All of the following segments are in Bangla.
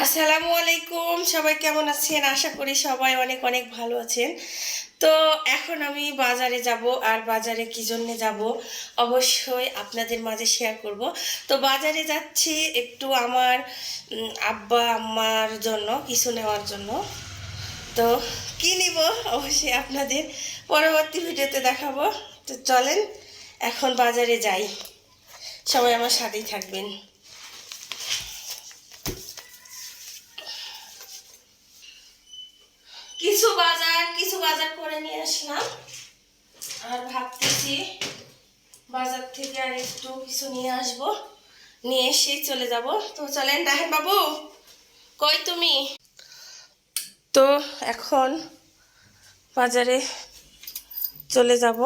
আসসালামু আলাইকুম, সবাই কেমন আছেন? আশা করি সবাই অনেক অনেক ভালো আছেন। তো এখন আমি বাজারে যাব, আর বাজারে কি জন্য যাব অবশ্যই আপনাদের মাঝে শেয়ার করব। তো বাজারে যাচ্ছি একটু আমার আব্বা আম্মার জন্য কিছু নেওয়ার জন্য। তো কি নিব অবশ্যই আপনাদের পরবর্তী ভিডিওতে দেখাবো। তো চলেন এখন বাজারে যাই, সবাই আমার সাথেই থাকবেন। কিছু বাজার করে নিয়ে আসলাম, আর ভাবতেছি বাজার থেকে আর একটু কিছু নিয়ে আসব, নিয়ে এসে চলে যাব। তো চলেন। রাহেন বাবু, কই তুমি? তো এখন বাজারে চলে যাব।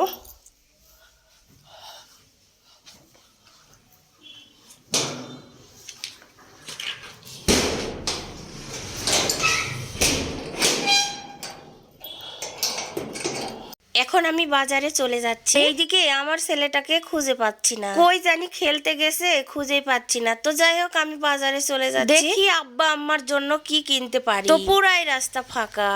এখন আমি বাজারে চলে যাচ্ছি। এইদিকে আমার ছেলেটাকে খুঁজে পাচ্ছি না, কই জানি খেলতে গেছে, খুঁজে পাচ্ছি না। তো যাই হোক, আমি বাজারে চলে যাচ্ছি, দেখি আব্বা আম্মার জন্য কি কিনতে পারি। তো পুরাই রাস্তা ফাঁকা,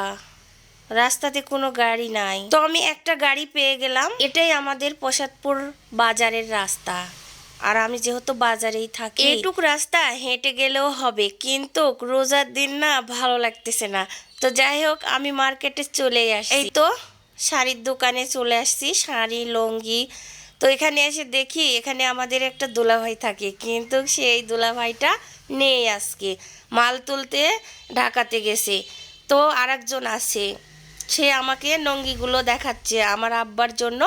রাস্তাতে কোনো গাড়ি নাই। তো আমি একটা গাড়ি পেয়ে গেলাম। এটাই আমাদের প্রসাদপুর বাজারের রাস্তা, আর আমি যেহেতু বাজারেই থাকি, এইটুক রাস্তা হেঁটে গেলেও হবে, কিন্তু রোজার দিন না, ভালো লাগতেছে না। তো যাই হোক, আমি মার্কেটে চলে আসছি। এই তো শাড়ির দোকানে চলে আসছি, শাড়ি লুঙ্গি। তো এখানে এসে দেখি এখানে আমাদের একটা দুলাভাই থাকে, কিন্তু সেই দুলাভাইটা নেই আজকে, মাল তুলতে ঢাকাতে গেছে। তো আরেকজন আছে, সে আমাকে নঙ্গিগুলো দেখাচ্ছে। আমার আব্বার জন্য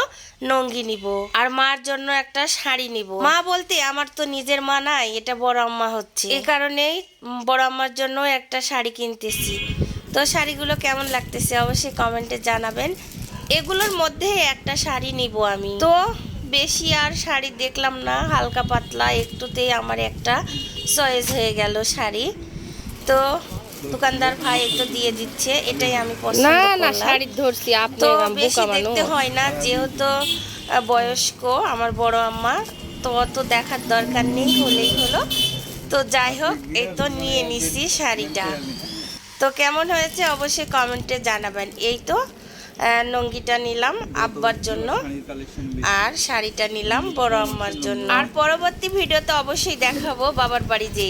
নঙ্গি নিব, আর মার জন্য একটা শাড়ি নিব। মা বলতে আমার তো নিজের মা নাই, এটা বড় আম্মা হচ্ছে, এই কারণেই বড় আম্মার জন্য একটা শাড়ি কিনতেছি। তো শাড়িগুলো কেমন লাগতেছে অবশ্যই কমেন্টে জানাবেন। এগুলোর মধ্যে একটা শাড়ি নিব আমি। তো বেশি আর শাড়ি দেখলাম না, হালকা পাতলা একটুতেই আমার একটা চয়েস হয়ে গেল শাড়ি। তো দোকানদার ভাই একটু দিয়ে দিচ্ছে, এটাই আমি পছন্দ করলাম। না শাড়ি ধরছি আপনি, তো বেশি দেখতে হয় না, যেহেতু বয়স্ক আমার বড় আম্মা, তো অত দেখার দরকার নেই, হলেই হলো। তো যাই হোক, এই তো নিয়ে নিছি শাড়িটা। তো কেমন হয়েছে অবশ্যই কমেন্টে জানাবেন। এই তো লুঙ্গিটা নিলাম আব্বার জন্য, আর শাড়িটা নিলাম বড় আম্মার জন্য। আর পরবর্তী ভিডিওতে অবশ্যই দেখাবো বাবার বাড়ি যেয়ে।